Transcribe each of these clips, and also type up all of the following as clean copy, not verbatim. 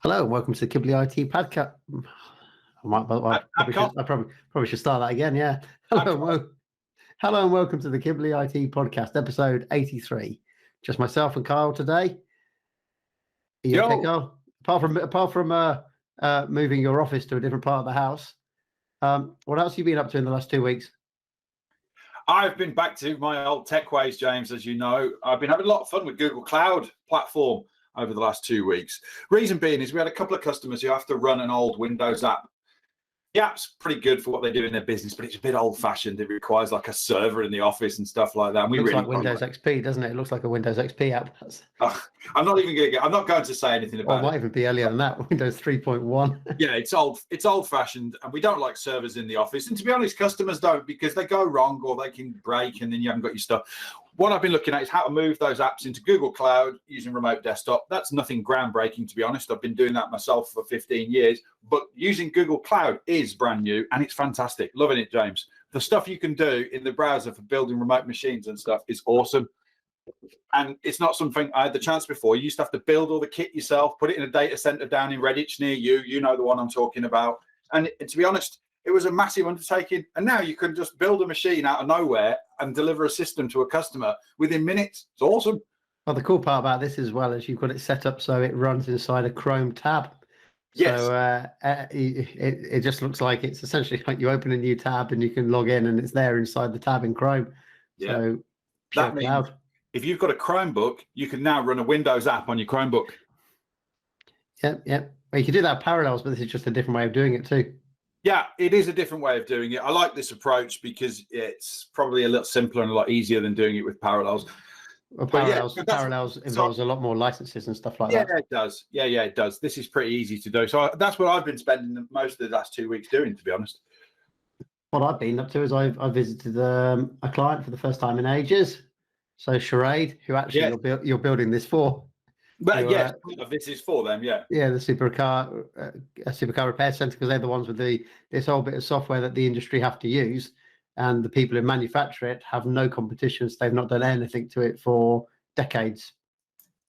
Hello, and welcome to the Kibbley IT podcast. I probably should start that again. Yeah. Hello, and welcome to the Kibbley IT podcast, episode 83. Just myself and Kyle today. Are you okay, Kyle? Apart from moving your office to a different part of the house, what else have you been up to in the last 2 weeks? I've been back to my old tech ways, James, as you know. I've been having a lot of fun with Google Cloud platform over the last 2 weeks. Reason being is we had a couple of customers who have to run an old Windows app. The app's pretty good for what they do in their business, but it's a bit old-fashioned. It requires like a server in the office and stuff like that. And it looks like Windows XP, doesn't it? It looks like a Windows XP app. I'm not going to say anything about it. It might even be earlier than that, Windows 3.1. Yeah, it's old-fashioned, and we don't like servers in the office. And to be honest, customers don't, because they go wrong or they can break, and then you haven't got your stuff. What I've been looking at is how to move those apps into Google Cloud using remote desktop. That's nothing groundbreaking, to be honest. I've been doing that myself for 15 years, but using Google Cloud is brand new, and it's fantastic. Loving it, James. The stuff you can do in the browser for building remote machines and stuff is awesome. And it's not something I had the chance before. You used to have to build all the kit yourself, put it in a data center down in Redditch near you. You know the one I'm talking about. And to be honest, it was a massive undertaking. And now you can just build a machine out of nowhere and deliver a system to a customer within minutes. It's awesome. Well, the cool part about this as well is you've got it set up so it runs inside a Chrome tab. Yes. So it just looks like it's essentially like you open a new tab and you can log in and it's there inside the tab in Chrome. Yeah. So that means if you've got a Chromebook, you can now run a Windows app on your Chromebook. Yep. Well, you can do that Parallels, but this is just a different way of doing it too. Yeah, it is a different way of doing it. I like this approach because it's probably a little simpler and a lot easier than doing it with Parallels. Well, Parallels involves a lot more licenses and stuff like that. Yeah, it does. Yeah, it does. This is pretty easy to do. So that's what I've been spending most of the last 2 weeks doing, to be honest. What I've been up to is I visited a client for the first time in ages. So Charade, who actually you're building this for. But yes, this is for them, yeah. Yeah, the supercar repair centre, because they're the ones with this whole bit of software that the industry have to use, and the people who manufacture it have no competitions. They've not done anything to it for decades,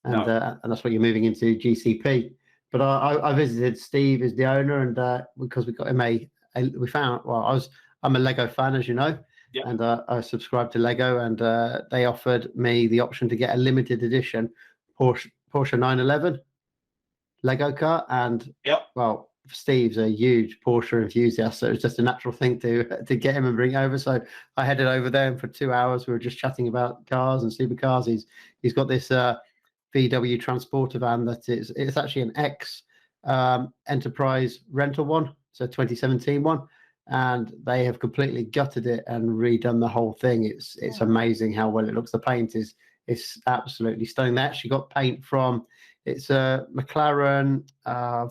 and that's what you're moving into GCP. But I visited Steve, is the owner, and because we got him I'm a Lego fan, as you know. Yeah. And I subscribed to Lego, and they offered me the option to get a limited edition Porsche 911 Lego car. And well, Steve's a huge Porsche enthusiast, so it was just a natural thing to get him and bring it over. So I headed over there, and for 2 hours we were just chatting about cars and supercars. He's got this VW transporter van that it's actually an X enterprise rental one, so 2017 one. And they have completely gutted it and redone the whole thing. It's amazing how well it looks. The paint is absolutely stunning. They actually got paint from it's a McLaren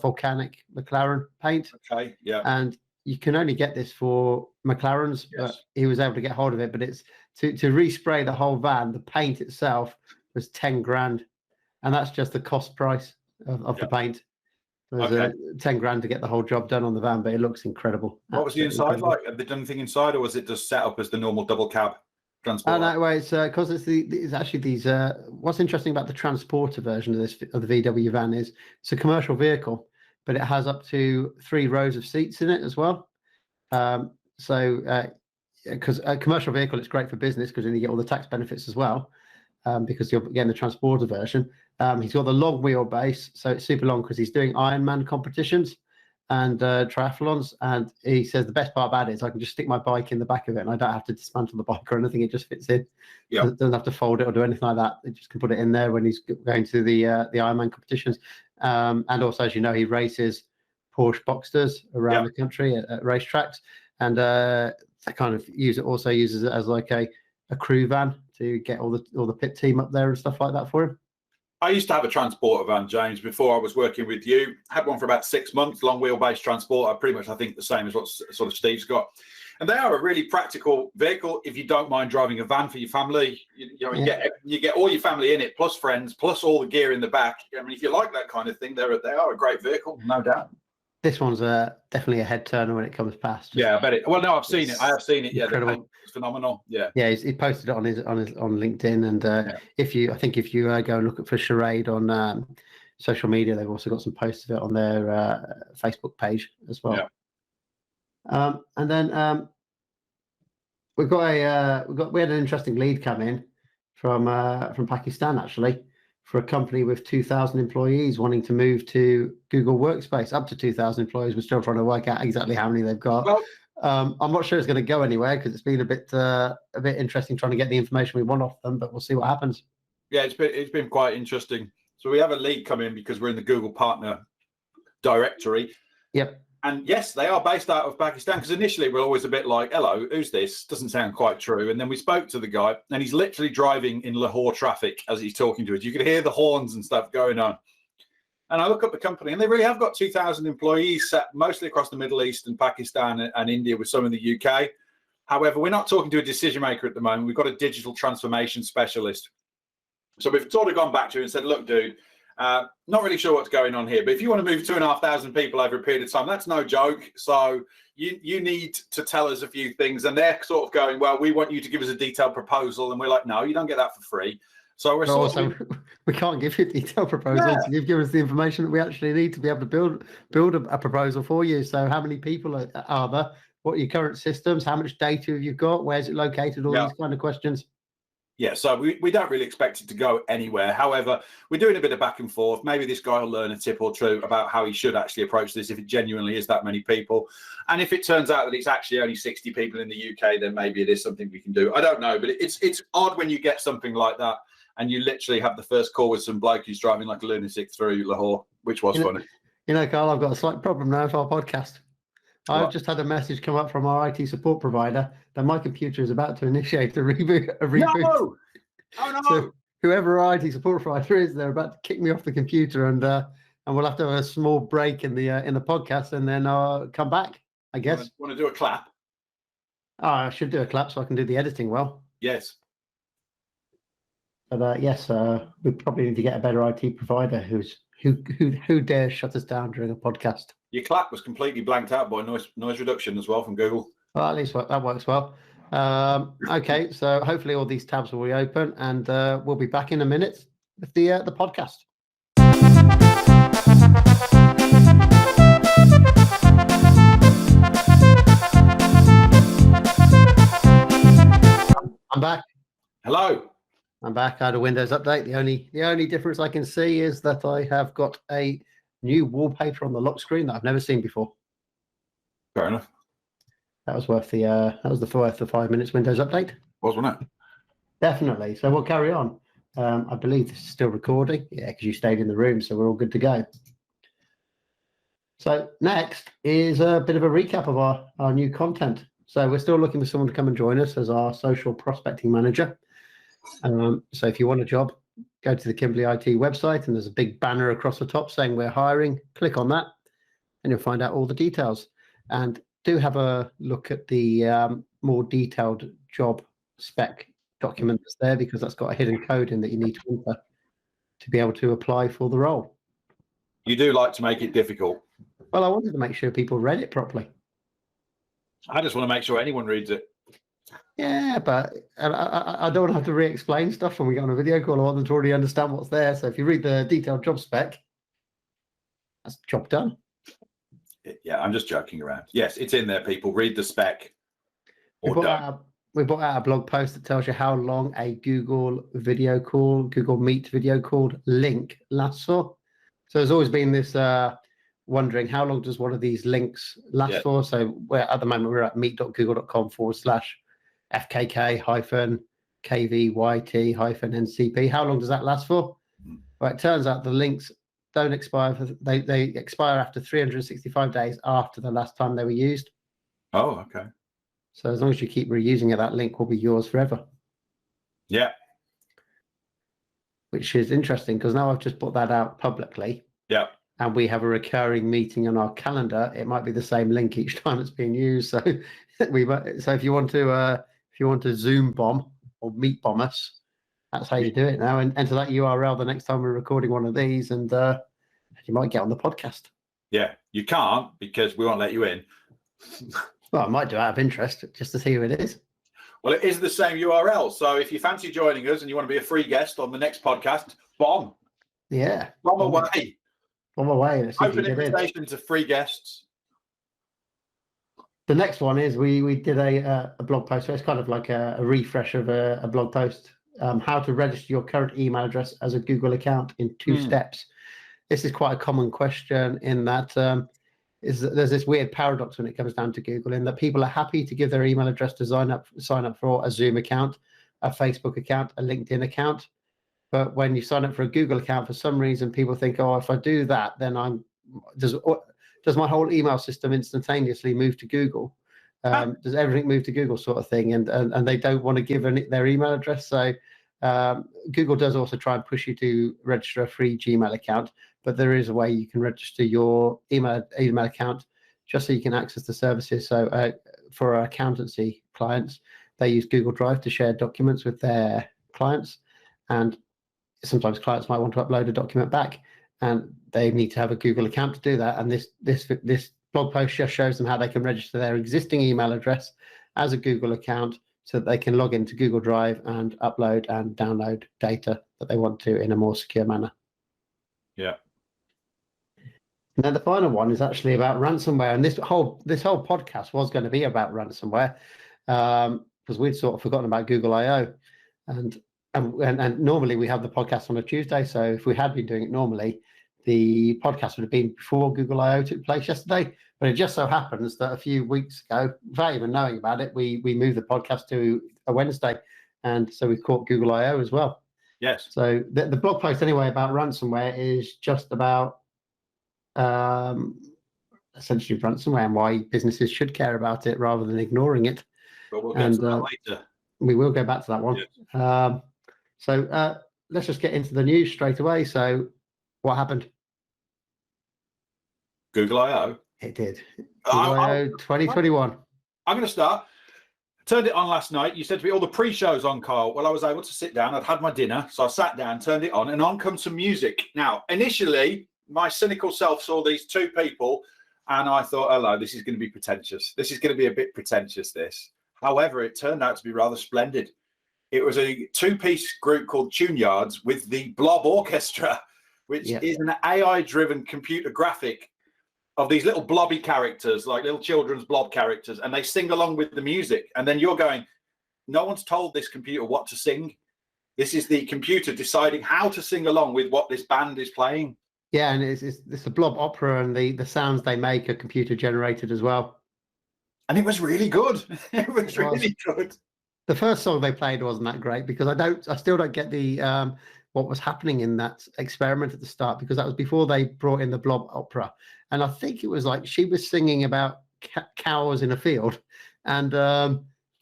volcanic McLaren paint. Okay, yeah. And you can only get this for McLarens, but he was able to get hold of it. But it's to respray the whole van. The paint itself was 10 grand, and that's just the cost price of the paint. It was 10 grand to get the whole job done on the van, but it looks incredible. What was the inside like? Have they done anything inside, or was it just set up as the normal double cab transporter? No, it's because it's actually these. What's interesting about the transporter version of the VW van is it's a commercial vehicle, but it has up to 3 rows of seats in it as well. Because a commercial vehicle, it's great for business because then you get all the tax benefits as well. Because you're getting the transporter version. He's got the long wheelbase, so it's super long because he's doing Ironman competitions and triathlons. And he says the best part about it is I can just stick my bike in the back of it, and I don't have to dismantle the bike or anything. It just fits in. Yeah, doesn't have to fold it or do anything like that. It just can put it in there when he's going to the Ironman competitions. And also, as you know, he races Porsche Boxsters around the country at racetracks, and they kind of uses it as like a crew van to get all the pit team up there and stuff like that for him. I used to have a transporter van, James, before I was working with you. Had one for about 6 months, long wheelbase transporter, pretty much I think the same as what sort of Steve's got. And they are a really practical vehicle if you don't mind driving a van for your family. You get all your family in it, plus friends, plus all the gear in the back. I mean, if you like that kind of thing, they are a great vehicle, no doubt. This one's definitely a head turner when it comes past. I bet it. Well, no, I've seen it. I have seen it. Yeah, it's phenomenal. Yeah. Yeah, he posted it on LinkedIn, and if you go and look for Charade on social media. They've also got some posts of it on their Facebook page as well. And then we had an interesting lead come in from Pakistan, actually, for a company with 2,000 employees wanting to move to Google Workspace. Up to 2,000 employees. We're still trying to work out exactly how many they've got. Well, I'm not sure it's going to go anywhere because it's been a bit interesting trying to get the information we want off them, but we'll see what happens. Yeah, it's been quite interesting. So we have a lead come in because we're in the Google partner directory. Yep. And yes, they are based out of Pakistan, because initially we're always a bit like, hello, who's this? Doesn't sound quite true. And then we spoke to the guy, and he's literally driving in Lahore traffic as he's talking to us. You could hear the horns and stuff going on. And I look up the company, and they really have got 2,000 employees set mostly across the Middle East and Pakistan and India, with some in the UK. However, we're not talking to a decision maker at the moment. We've got a digital transformation specialist. So we've sort of gone back to him and said, look, dude, not really sure what's going on here, but if you want to move 2,500 people over a period of time, that's no joke. So you need to tell us a few things. And they're sort of going, well, we want you to give us a detailed proposal. And we're like, no, you don't get that for free. So we can't give you detailed proposals. Yeah. You've given us the information that we actually need to be able to build a proposal for you. So how many people are there? What are your current systems? How much data have you got? Where's it located? All these kind of questions. Yeah, so we don't really expect it to go anywhere. However, we're doing a bit of back and forth. Maybe this guy will learn a tip or two about how he should actually approach this if it genuinely is that many people. And if it turns out that it's actually only 60 people in the UK, then maybe it is something we can do. I don't know, but it's odd when you get something like that and you literally have the first call with some bloke who's driving like a lunatic through Lahore, which was funny. Carl, I've got a slight problem now for our podcast. I've just had a message come up from our IT support provider that my computer is about to initiate a reboot. No! Oh no! So whoever our IT support provider is, they're about to kick me off the computer, and we'll have to have a small break in the podcast, and then I'll come back, I guess. Want to do a clap? Oh, I should do a clap so I can do the editing well. Yes. But yes, we probably need to get a better IT provider who dares shut us down during a podcast. Your clap was completely blanked out by noise reduction as well from Google. Well, at least that works well. Okay, so hopefully all these tabs will reopen, and we'll be back in a minute with the podcast. I'm back. Hello. I'm back. I had a Windows update. The only difference I can see is that I have got a new wallpaper on the lock screen that I've never seen before. Fair enough. That was worth the 5 minutes Windows update. Wasn't it? Definitely. So we'll carry on. I believe this is still recording. Yeah, because you stayed in the room, so we're all good to go. So next is a bit of a recap of our new content. So we're still looking for someone to come and join us as our social prospecting manager. So if you want a job, go to the Kimberley IT website, and there's a big banner across the top saying we're hiring. Click on that, and you'll find out all the details. And do have a look at the more detailed job spec document that's there, because that's got a hidden code in that you need to enter to be able to apply for the role. You do like to make it difficult. Well, I wanted to make sure people read it properly. I just want to make sure anyone reads it. Yeah, but I don't want to have to re-explain stuff when we get on a video call. I want them to already understand what's there. So if you read the detailed job spec, that's the job done. Yeah, I'm just joking around. Yes, it's in there, people. Read the spec. We put out a blog post that tells you how long a Google Meet video call link lasts for. So there's always been this wondering, how long does one of these links last for? So at the moment we're at meet.google.com/FKK-KVYT-NCP. How long does that last for? Well, it turns out the links don't expire. They expire after 365 days after the last time they were used. Oh, okay. So as long as you keep reusing it, that link will be yours forever. Yeah. Which is interesting, because now I've just put that out publicly. Yeah. And we have a recurring meeting on our calendar. It might be the same link each time it's being used. So if you want to Zoom bomb or Meet bomb us, that's how you do it now. And enter that URL the next time we're recording one of these, and you might get on the podcast. Yeah, you can't, because we won't let you in. Well, I might do out of interest just to see who it is. Well, it is the same URL. So if you fancy joining us and you want to be a free guest on the next podcast, bomb. Yeah. On my way. On my way. Let's see if you Open get in. invitation to free guests. The next one is we did a blog post. So it's kind of like a refresh of a blog post. How to register your current email address as a Google account in 2 steps. This is quite a common question in that there's this weird paradox when it comes down to Google, in that people are happy to give their email address to sign up for a Zoom account, a Facebook account, a LinkedIn account. But when you sign up for a Google account, for some reason, people think, oh, if I do that, then does my whole email system instantaneously move to Google? Does everything move to Google, sort of thing? And they don't want to give their email address. So Google does also try and push you to register a free Gmail account, but there is a way you can register your email account just so you can access the services. So for our accountancy clients, they use Google Drive to share documents with their clients, and sometimes clients might want to upload a document back, and they need to have a Google account to do that. And this blog post just shows them how they can register their existing email address as a Google account so that they can log into Google Drive and upload and download data that they want to in a more secure manner. Yeah. Now, the final one is actually about ransomware, and this whole podcast was going to be about ransomware because we'd sort of forgotten about Google I/O, and normally we have the podcast on a Tuesday. So if we had been doing it normally, the podcast would have been before Google I/O took place yesterday. But it just so happens that a few weeks ago, without even knowing about it, we moved the podcast to a Wednesday, and so we caught Google I/O as well. Yes. So the blog post anyway about ransomware is just about essentially ransomware and why businesses should care about it rather than ignoring it. But we'll get to that later. We will go back to that one. Yes. So let's just get into the news straight away. So what happened? Google I/O. It did. Google I/O 2021. I'm going to start. Turned it on last night. You said to me, all the pre-shows on, Carl. Well, I was able to sit down. I'd had my dinner. So I sat down, turned it on, and on comes some music. Now, initially, my cynical self saw these 2 people, and I thought, hello, this is going to be pretentious. This is going to be a bit pretentious, this. However, it turned out to be rather splendid. It was a 2-piece group called Tune Yards with the Blob Orchestra, which is an AI-driven computer graphic of these little blobby characters, like little children's blob characters, and they sing along with the music. And then you're going, no one's told this computer what to sing. This is the computer deciding how to sing along with what this band is playing. Yeah, and it's a blob opera, and the sounds they make are computer generated as well. And it was really good. It was really good. The first song they played wasn't that great because I still don't get the what was happening in that experiment at the start, because that was before they brought in the blob opera, and I think it was like she was singing about cows in a field, and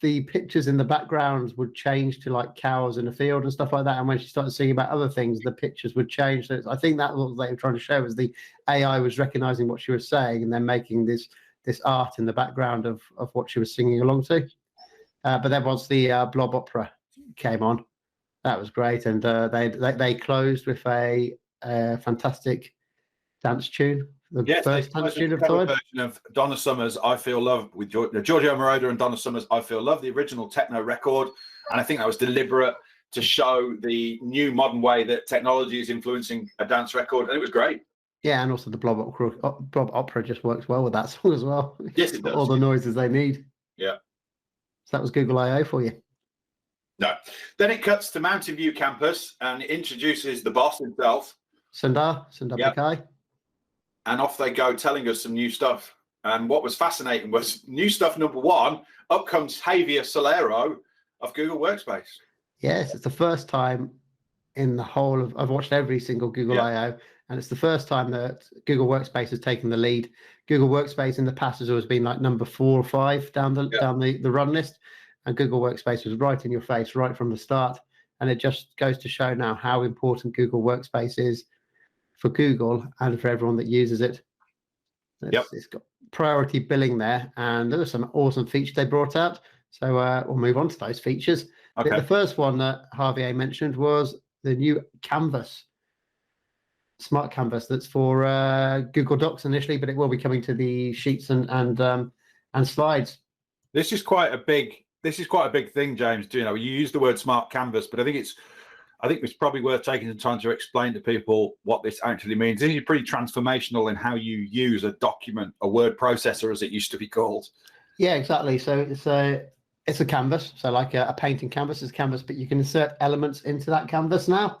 the pictures in the background would change to like cows in a field and stuff like that. And when she started singing about other things, the pictures would change. So I think that what they were trying to show was the AI was recognizing what she was saying and then making this art in the background of what she was singing along to. But then once the blob opera came on, that was great, and they closed with a fantastic dance tune. The first dance tune of the time. Version of Donna Summer's "I Feel Love" with Giorgio Moroder and Donna Summer's "I Feel Love," the original techno record, and I think that was deliberate to show the new modern way that technology is influencing a dance record, and it was great. Yeah, and also the blob opera just works well with that song as well. Yes, it does. All the noises they need. Yeah. So that was Google I/O for you. No. Then it cuts to Mountain View campus and it introduces the boss himself. Sundar Pichai. And off they go telling us some new stuff. And what was fascinating was new stuff number 1, up comes Javier Solero of Google Workspace. Yes, it's the first time in the whole of, I've watched every single Google I/O, and it's the first time that Google Workspace has taken the lead. Google Workspace in the past has always been like number 4 or 5 down the run list, and Google Workspace was right in your face right from the start. And it just goes to show now how important Google Workspace is for Google and for everyone that uses it. It's got priority billing there, and there were some awesome features they brought out. So we'll move on to those features. Okay. The first one that Javier mentioned was the new Canvas, smart Canvas, that's for Google Docs initially, but it will be coming to the Sheets and Slides. This is quite a big thing, James. You know, you use the word smart Canvas, but I think it's I think it's probably worth taking some time to explain to people what this actually means. This is pretty transformational in how you use a document, a word processor, as it used to be called. Yeah, exactly. So it's a canvas. So like a painting canvas is canvas, but you can insert elements into that canvas now.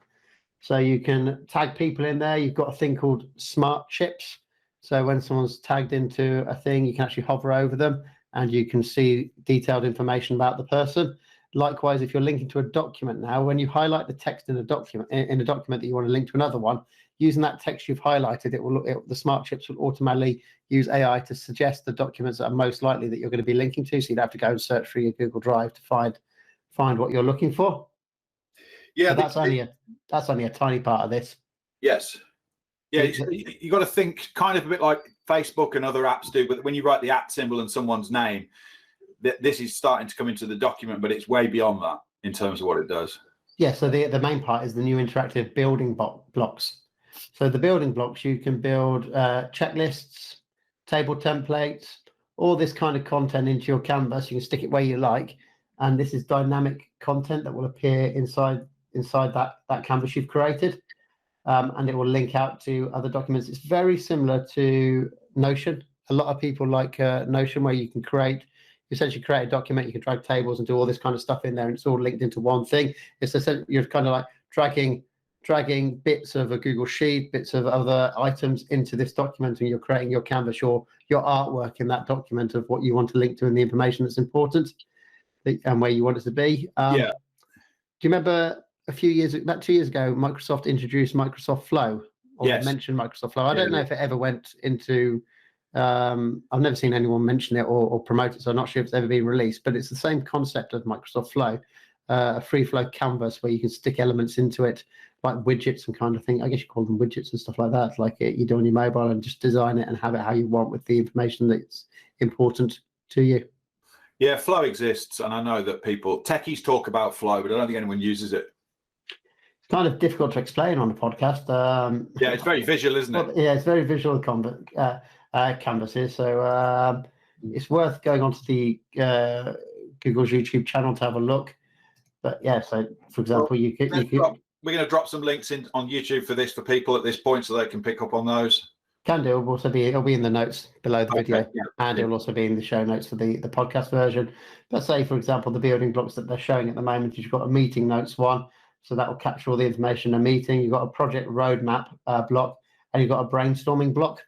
So you can tag people in there. You've got a thing called smart chips. So when someone's tagged into a thing, you can actually hover over them and you can see detailed information about the person. Likewise, if you're linking to a document now, when you highlight the text in a document that you want to link to another one, using that text you've highlighted, the smart chips will automatically use AI to suggest the documents that are most likely that you're going to be linking to. So you'd have to go and search through your Google Drive to find what you're looking for. Yeah, that's only a tiny part of this. Yes. Yeah, you got to think kind of a bit like Facebook and other apps do, but when you write the @ symbol and someone's name, this is starting to come into the document, but it's way beyond that in terms of what it does. Yeah, so the main part is the new interactive building blocks. So the building blocks, you can build checklists, table templates, all this kind of content into your canvas. You can stick it where you like, and this is dynamic content that will appear inside that canvas you've created. And it will link out to other documents. It's very similar to Notion. A lot of people like Notion, where you can essentially create a document, you can drag tables and do all this kind of stuff in there, and it's all linked into one thing. It's essentially, you're kind of like dragging bits of a Google Sheet, bits of other items into this document, and you're creating your canvas, your artwork in that document of what you want to link to and the information that's important and where you want it to be. Yeah. Do you remember about 2 years ago, Microsoft introduced Microsoft Flow, or yes. mentioned Microsoft Flow? I don't know if it ever went into, I've never seen anyone mention it or promote it, so I'm not sure if it's ever been released, but it's the same concept of Microsoft Flow, a free flow canvas where you can stick elements into it, like widgets and kind of thing. I guess you call them widgets and stuff like that, like you do on your mobile, and just design it and have it how you want with the information that's important to you. Yeah, Flow exists, and I know that techies talk about Flow, but I don't think anyone uses it. It's kind of difficult to explain on the podcast. Yeah, it's very visual, isn't it? Yeah, it's very visual canvases. So it's worth going onto the Google's YouTube channel to have a look. But yeah, so for example, we're going to drop some links on YouTube for people at this point, so they can pick up on those. Can do. It'll be in the notes below the video, yeah, and it'll also be in the show notes for the podcast version. But say, for example, the building blocks that they're showing at the moment, you've got a meeting notes one, so that will capture all the information in a meeting. You've got a project roadmap block, and you've got a brainstorming block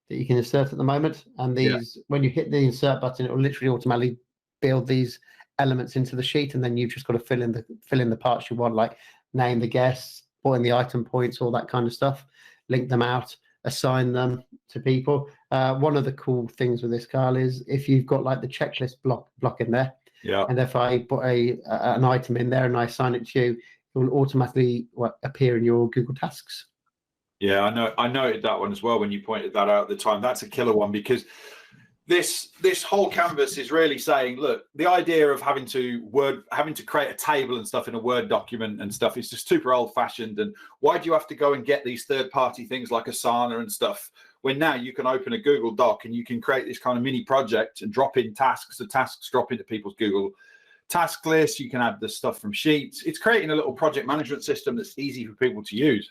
that you can insert at the moment. And these, when you hit the insert button, it will literally automatically build these elements into the sheet, and then you've just got to fill in the parts you want, like name the guests, put in the item points, all that kind of stuff, link them out, assign them to people. One of the cool things with this, Carl, is if you've got like the checklist block in there, and if I put an item in there and I assign it to you, it will automatically appear in your Google Tasks. Yeah, I noted that one as well when you pointed that out at the time. That's a killer one, because this whole canvas is really saying, look, the idea of having to create a table and stuff in a Word document and stuff is just super old-fashioned. And why do you have to go and get these third-party things like Asana and stuff, when now you can open a Google Doc and you can create this kind of mini project and drop in tasks. The tasks drop into people's Google task list. You can add the stuff from Sheets. It's creating a little project management system that's easy for people to use.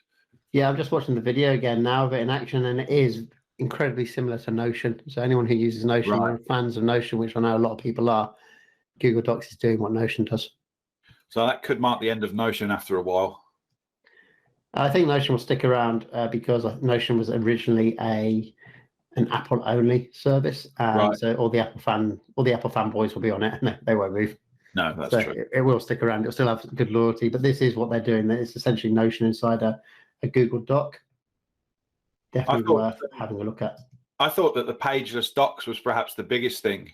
Yeah, I'm just watching the video again now of it in action, and it is incredibly similar to Notion. So anyone who uses Notion or fans of Notion, which I know a lot of people are, Google Docs is doing what Notion does. So that could mark the end of Notion after a while. I think Notion will stick around because Notion was originally an Apple only service, and so all the Apple fanboys will be on it, and they won't move. No, that's true. It will stick around. It'll still have good loyalty, but this is what they're doing. It's essentially Notion inside a Google Doc. Definitely worth having a look at. I thought that the Pageless Docs was perhaps the biggest thing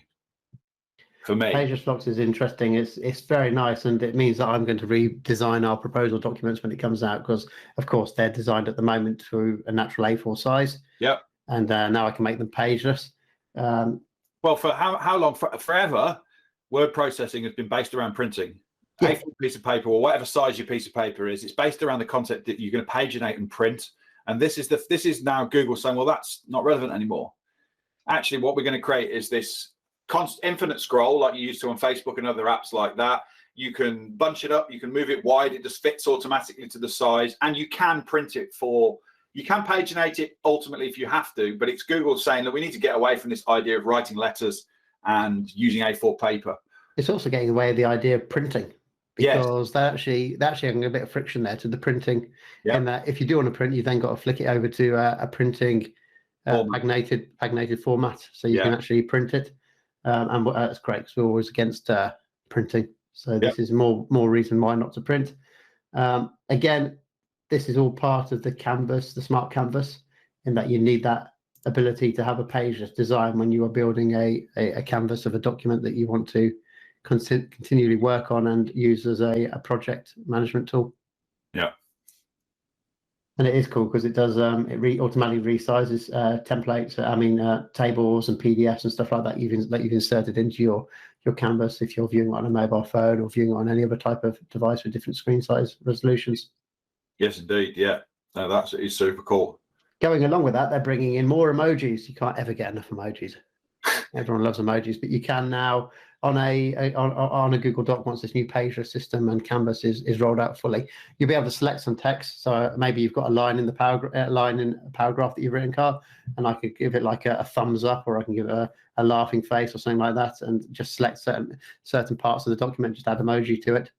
for me. Pageless Docs is interesting. It's very nice, and it means that I'm going to redesign our proposal documents when it comes out, because, of course, they're designed at the moment to a natural A4 size. Yep. And now I can make them pageless. Well, for how long? Forever, word processing has been based around printing. A4 piece of paper, or whatever size your piece of paper is, it's based around the concept that you're going to paginate and print. And this is now Google saying, well, that's not relevant anymore. Actually, what we're going to create is this infinite scroll like you used to on Facebook and other apps like that. You can bunch it up. You can move it wide. It just fits automatically to the size, and you can print it for. You can paginate it ultimately if you have to, but it's Google saying that we need to get away from this idea of writing letters and using A4 paper. It's also getting away with the idea of printing, because they're actually having a bit of friction there to the printing. Yep. In that, if you do want to print, you've then got to flick it over to a printing paginated format, so you can actually print it. And that's great, because we're always against printing. So this is more reason why not to print. Again, this is all part of the canvas, the smart canvas, in that you need that ability to have a pageless design when you are building a canvas of a document that you want to continually work on and use as a project management tool. Yeah. And it is cool because it does it automatically resizes templates. I mean tables and PDFs and stuff like that you've inserted into your canvas if you're viewing it on a mobile phone or viewing it on any other type of device with different screen size resolutions. Yes, indeed. Yeah, no, that's super cool. Going along with that, they're bringing in more emojis. You can't ever get enough emojis. Everyone loves emojis, but you can now on a Google Doc, once this new Pageless system and Canvas is rolled out fully, you'll be able to select some text. So maybe you've got a line in the paragraph that you've written, Carl, and I could give it like a thumbs up, or I can give it a laughing face or something like that, and just select certain parts of the document, just add emoji to it.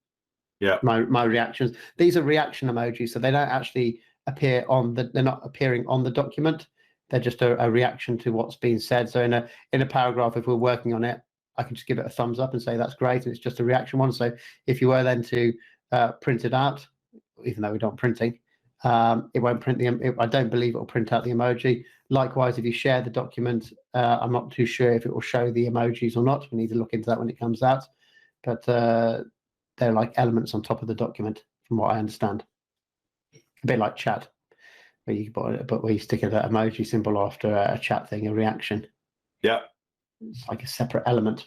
Yeah. My reactions. These are reaction emojis, so they don't actually appear they're not appearing on the document. They're just a reaction to what's being said. So in a paragraph, if we're working on it, I can just give it a thumbs up and say that's great, and it's just a reaction one. So if you were then to print it out, even though we're not printing, it won't print I don't believe it will print out the emoji. Likewise, if you share the document, I'm not too sure if it will show the emojis or not. We need to look into that when it comes out. But they're like elements on top of the document, from what I understand. A bit like chat, where you stick an emoji symbol after a chat thing, a reaction. Yeah. It's like a separate element.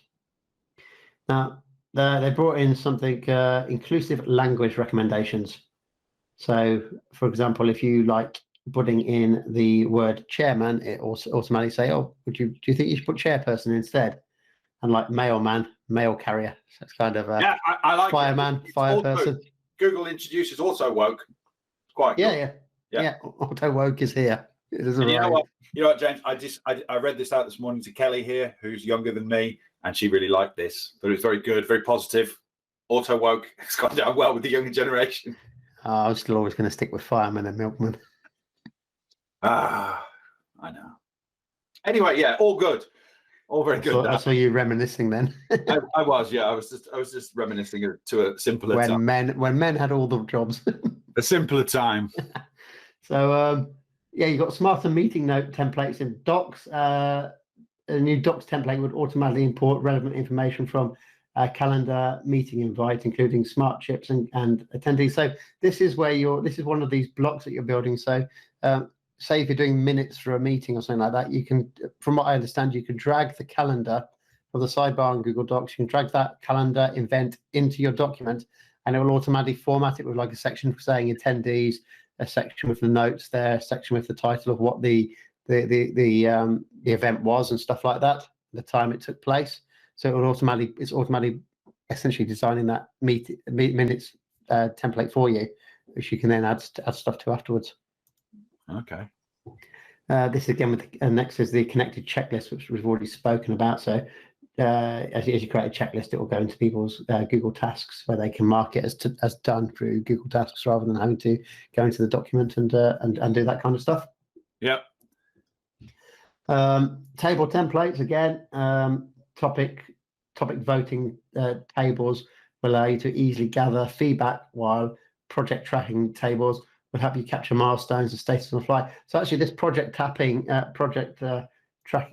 Now, they brought in something, inclusive language recommendations. So, for example, if you like putting in the word chairman, it also automatically say, "Oh, do you think you should put chairperson instead?" And like mailman, mail carrier. So it's kind of I like fireman, fireperson. Google introduces auto woke. Quite good. Yeah. Auto woke is here. It is you know what, James? I read this out this morning to Kelly here, who's younger than me, and she really liked this. But it's very good, very positive. Auto woke. It's gone down well with the younger generation. I'm still always going to stick with fireman and milkman. I know. Anyway, yeah, all good. All very good. I saw you reminiscing then. I was just reminiscing to a simpler time. When men had all the jobs. A simpler time. So you got smarter meeting note templates in Docs. A new Docs template would automatically import relevant information from a calendar meeting invite, including smart chips and attendees. So this is one of these blocks that you're building. So say if you're doing minutes for a meeting or something like that, you can, from what I understand, you can drag the calendar from the sidebar in Google Docs. You can drag that calendar event into your document, and it will automatically format it with like a section saying attendees, a section with the notes there, a section with the title of what the event was and stuff like that, the time it took place. So it's automatically essentially designing that minutes template for you, which you can then add stuff to afterwards. Okay. This again with next is the connected checklist, which we've already spoken about. So as you create a checklist, it will go into people's Google Tasks, where they can mark it as done through Google Tasks, rather than having to go into the document and do that kind of stuff. Yep. Table templates again. Topic voting tables will allow you to easily gather feedback, while project tracking tables will help you capture milestones and status on the fly. So actually, this project tracking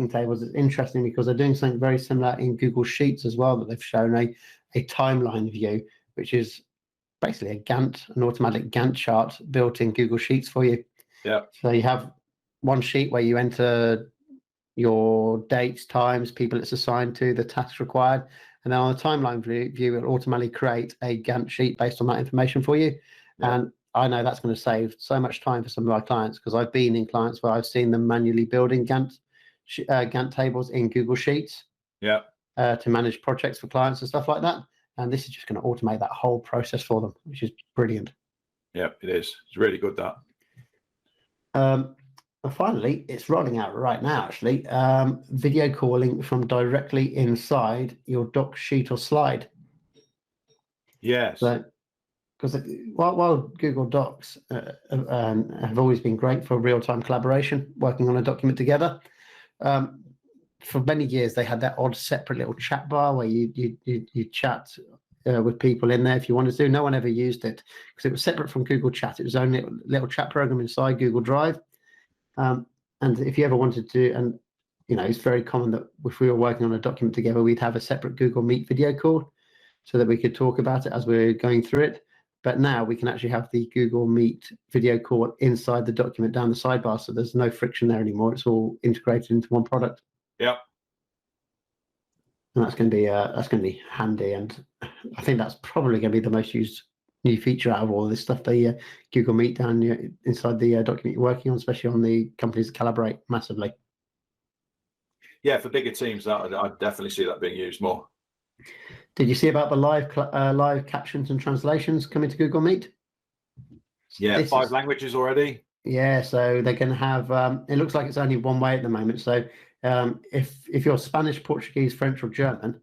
tables is interesting because they're doing something very similar in Google Sheets as well, that they've shown a timeline view, which is basically an automatic Gantt chart built in Google Sheets for you. Yeah. So you have one sheet where you enter your dates, times, people it's assigned to, the tasks required, and then on the timeline view, it'll automatically create a Gantt sheet based on that information for you. Yeah. And I know that's going to save so much time for some of my clients, because I've been in clients where I've seen them manually building Gantt tables in Google Sheets. Yeah. To manage projects for clients and stuff like that. and this is just going to automate that whole process for them, which is brilliant. Yeah, it is. It's really good, that. And finally, it's rolling out right now, actually, video calling from directly inside your doc, sheet, or slide. Yes. So, because while Google Docs have always been great for real-time collaboration, working on a document together, for many years they had that odd separate little chat bar where you chat with people in there if you wanted to. No one ever used it because it was separate from Google Chat. It was only a little chat program inside Google Drive. And if you ever wanted to, and it's very common that if we were working on a document together, we'd have a separate Google Meet video call so that we could talk about it as we're going through it. But now we can actually have the Google Meet video call inside the document down the sidebar, so there's no friction there anymore. It's all integrated into one product. Yep. And that's going to be handy, and I think that's probably going to be the most used new feature out of all of this stuff. The Google Meet down inside the document you're working on, especially on the companies that collaborate massively. Yeah, for bigger teams, I'd definitely see that being used more. Did you see about the live captions and translations coming to Google Meet? Yeah, 5 languages already. Yeah, so they're going to have. It looks like it's only one way at the moment. So if you're Spanish, Portuguese, French, or German,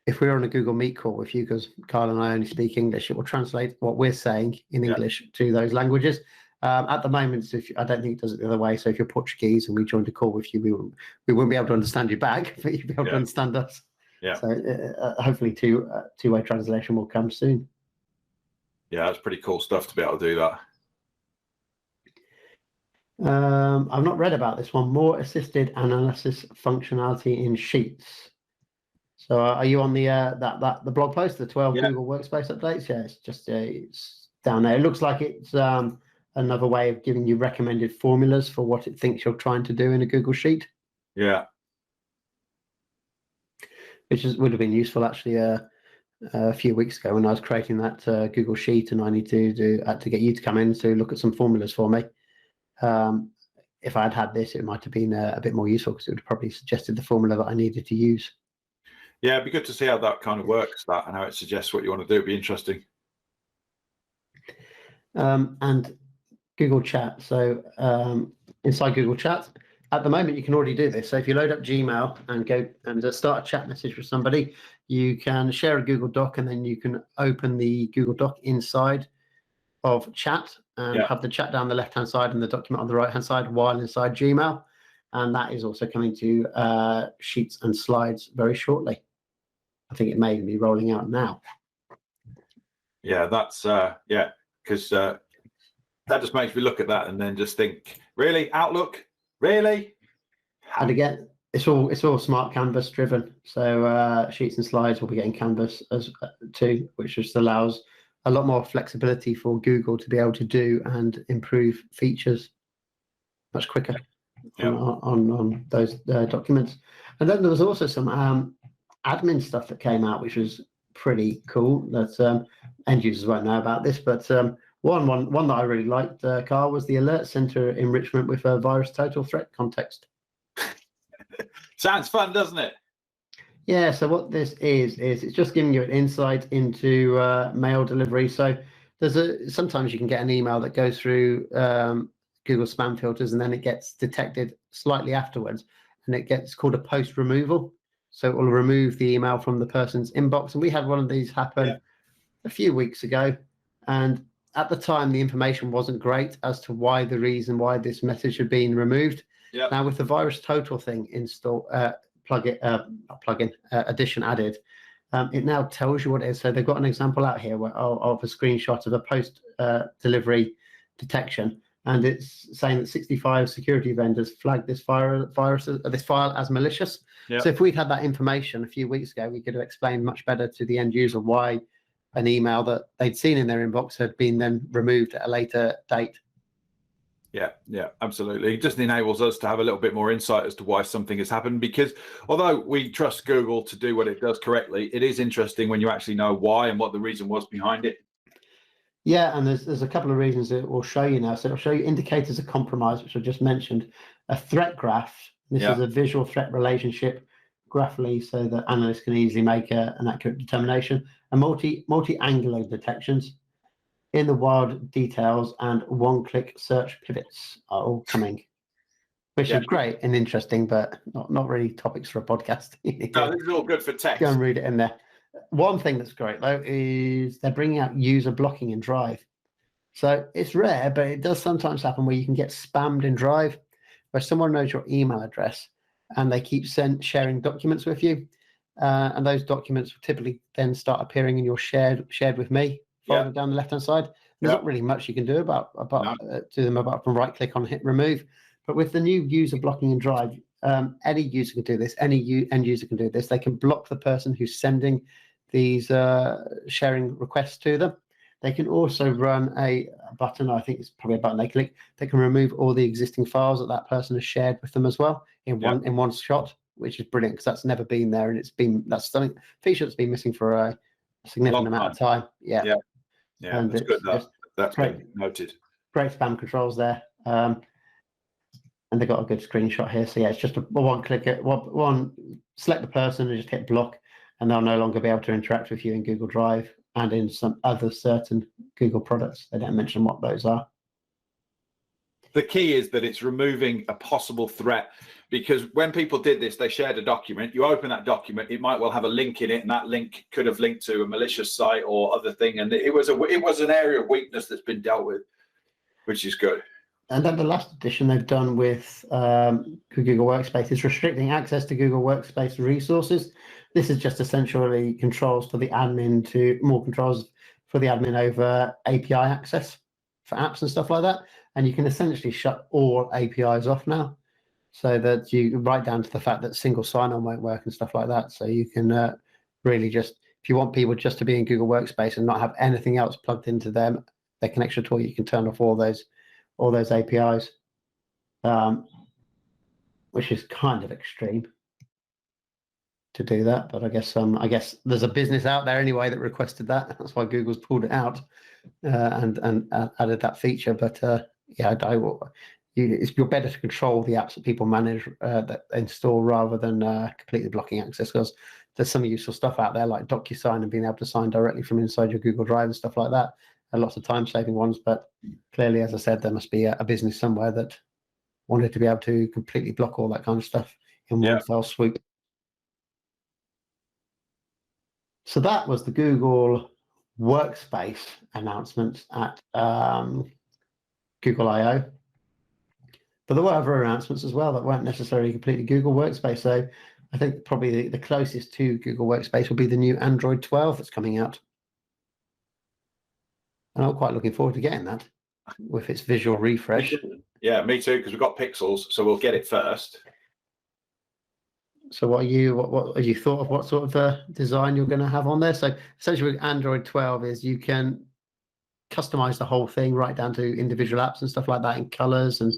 if we're on a Google Meet call with you, because Carl and I only speak English, it will translate what we're saying in English to those languages. At the moment, I don't think it does it the other way. So if you're Portuguese and we joined a call with you, we wouldn't be able to understand you back, but you'd be able to understand us. Yeah. So hopefully two-way translation will come soon. Yeah, that's pretty cool stuff to be able to do that. I've not read about this one. More assisted analysis functionality in Sheets. So are you on the the blog post, the 12 Google Workspace updates? Yeah, it's just it's down there. It looks like it's another way of giving you recommended formulas for what it thinks you're trying to do in a Google Sheet. Yeah. Which would have been useful actually a few weeks ago when I was creating that Google Sheet, and I need to get you to come in to look at some formulas for me. If I had this, it might have been a bit more useful because it would have probably suggested the formula that I needed to use. Yeah, it'd be good to see how that kind of works, and how it suggests what you want to do. It'd be interesting. And Google Chat. So inside Google Chat, at the moment, you can already do this. So if you load up Gmail and go and start a chat message with somebody, you can share a Google Doc, and then you can open the Google Doc inside of Chat and have the chat down the left-hand side and the document on the right-hand side while inside Gmail. And that is also coming to Sheets and Slides very shortly. I think it may even be rolling out now. Yeah, that's because that just makes me look at that and then just think, really, Outlook, really? And again, it's all smart Canvas driven. So Sheets and Slides will be getting Canvas as too, which just allows a lot more flexibility for Google to be able to do and improve features much quicker on those documents. And then there was also some admin stuff that came out, which was pretty cool. That end users won't know about this, but one that I really liked, Carl, was the Alert Center enrichment with a virus total threat context. Sounds fun, doesn't it? Yeah, so what this is it's just giving you an insight into mail delivery. So sometimes you can get an email that goes through Google spam filters, and then it gets detected slightly afterwards, and it gets called a post removal. So it will remove the email from the person's inbox. And we had one of these happen a few weeks ago, and at the time the information wasn't great as to why this message had been removed. Now with the virus total thing addition added, it now tells you what it is. So they've got an example out here of a screenshot of a post delivery detection, and it's saying that 65 security vendors flagged this file as malicious. So if we'd had that information a few weeks ago, we could have explained much better to the end user why an email that they'd seen in their inbox had been then removed at a later date. Yeah, absolutely. It just enables us to have a little bit more insight as to why something has happened, because although we trust Google to do what it does correctly, it is interesting when you actually know why and what the reason was behind it. Yeah, and there's a couple of reasons it will show you now. So it'll show you indicators of compromise, which I just mentioned, a threat graph. This is a visual threat relationship graphically so that analysts can easily make an accurate determination, and multi-angular detections. In the wild, details and one-click search pivots are all coming, which is great and interesting, but not really topics for a podcast. No, this is all good for text. Go and read it in there. One thing that's great, though, is they're bringing out user blocking in Drive. So it's rare, but it does sometimes happen where you can get spammed in Drive, where someone knows your email address and they keep sharing documents with you. And those documents will typically then start appearing in your shared with me folder down the left-hand side. There's not really much you can do about to them apart from right-click on hit remove. But with the new user blocking in Drive, any user can do this. Any end user can do this. They can block the person who's sending these sharing requests to them. They can also run a button, I think it's probably a button they click. They can remove all the existing files that person has shared with them as well in one shot, which is brilliant because that's never been there, and that's something feature that's been missing for a significant amount of time. Yeah, and that's good. That's great. Noted. Great spam controls there. And they've got a good screenshot here. So yeah, it's just a one click, select the person and just hit block, and they'll no longer be able to interact with you in Google Drive and in some other certain Google products. They don't mention what those are. The key is that it's removing a possible threat, because when people did this, they shared a document. You open that document, it might well have a link in it, and that link could have linked to a malicious site or other thing. And it was an area of weakness that's been dealt with, which is good. And then the last addition they've done with Google Workspace is restricting access to Google Workspace resources. This is just essentially controls for the admin more controls for the admin over API access for apps and stuff like that. And you can essentially shut all APIs off now, so that you right down to the fact that single sign-on won't work and stuff like that. So you can really just, if you want people just to be in Google Workspace and not have anything else plugged into their connection tool, you can turn off all those APIs, which is kind of extreme to do that. But I guess there's a business out there anyway that requested that. That's why Google's pulled it out and added that feature. But you're better to control the apps that people manage that install rather than completely blocking access, because there's some useful stuff out there like DocuSign and being able to sign directly from inside your Google Drive and stuff like that. And lots of time-saving ones, but clearly, as I said, there must be a business somewhere that wanted to be able to completely block all that kind of stuff in one fell swoop. So that was the Google Workspace announcement at Google I/O. But there were other announcements as well that weren't necessarily completely Google Workspace. So I think probably the closest to Google Workspace will be the new Android 12 that's coming out. And I'm quite looking forward to getting that with its visual refresh. Yeah, me too, because we've got pixels, so we'll get it first. So what have you thought of what sort of design you're going to have on there? So essentially with Android 12 is you can customize the whole thing right down to individual apps and stuff like that in colors and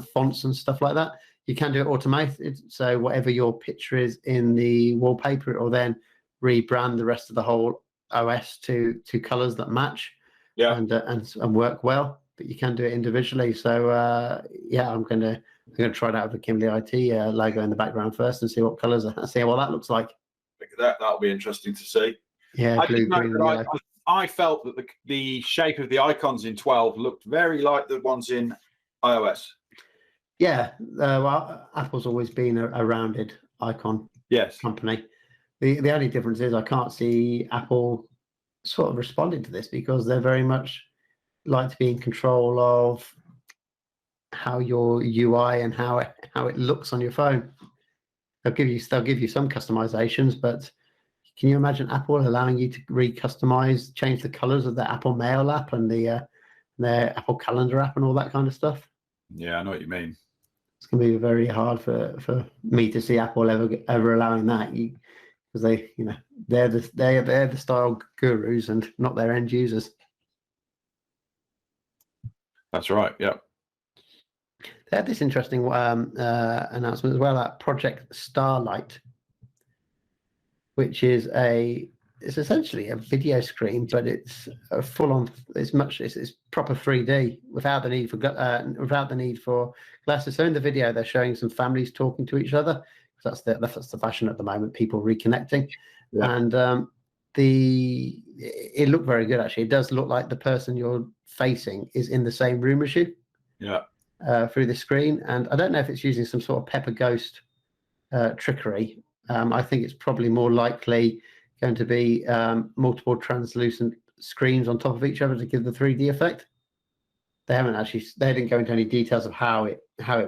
fonts and stuff like that. You can do it automated. So whatever your picture is in the wallpaper, it will then rebrand the rest of the whole OS to colors that match. Yeah, and work well, but you can do it individually. So I'm going to try it out with the Kimberly IT logo in the background first and see what colors, see what that looks like. Look at that. That'll be interesting to see. Yeah, blue, green, and yellow. I felt that the shape of the icons in 12 looked very like the ones in iOS. Yeah, well, Apple's always been a rounded icon company. The only difference is I can't see Apple sort of responding to this, because they're very much like to be in control of how your UI and how it looks on your phone. They'll give you some customizations, but can you imagine Apple allowing you to change the colors of the Apple Mail app and their Apple Calendar app and all that kind of stuff? Yeah, I know what you mean. It's going to be very hard for me to see Apple ever allowing that. Because they're the style gurus and not their end users. That's right. Yeah. They had this interesting announcement as well at Project Starlight, which is it's essentially a video screen, but it's a full-on. It's proper 3D without the need for glasses. So in the video, they're showing some families talking to each other. because that's the fashion at the moment. People reconnecting, Yeah. and it looked very good actually. It does look like the person you're facing is in the same room as you. Yeah. Through the screen, and I don't know if it's using some sort of pepper ghost trickery. I think it's probably more likely going to be multiple translucent screens on top of each other to give the 3D effect. They didn't go into any details of how it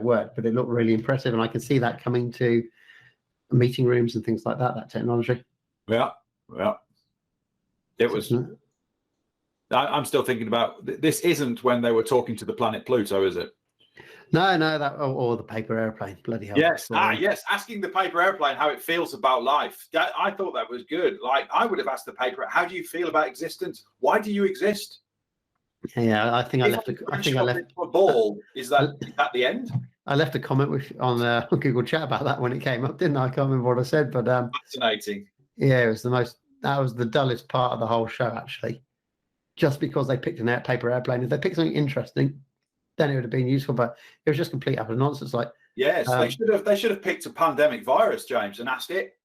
worked, but it looked really impressive, and I can see that coming to meeting rooms and things like that. That technology. Yeah. It was. I'm still thinking about this. Isn't when they were talking to the planet Pluto, is it? No, that or the paper airplane. Bloody hell. Yes. Yes. Asking the paper airplane how it feels about life. I thought that was good. Like, I would have asked the paper, how do you feel about existence? Why do you exist? Yeah, I think I left a ball. Is that the end? I left a comment on Google Chat about that when it came up, didn't I? I can't remember what I said, but fascinating. Yeah, it was that was the dullest part of the whole show, actually. Just because they picked a paper airplane. If they picked something interesting, then it would have been useful, but it was just complete utter nonsense. Like, yes, they should have picked a pandemic virus, James, and asked it.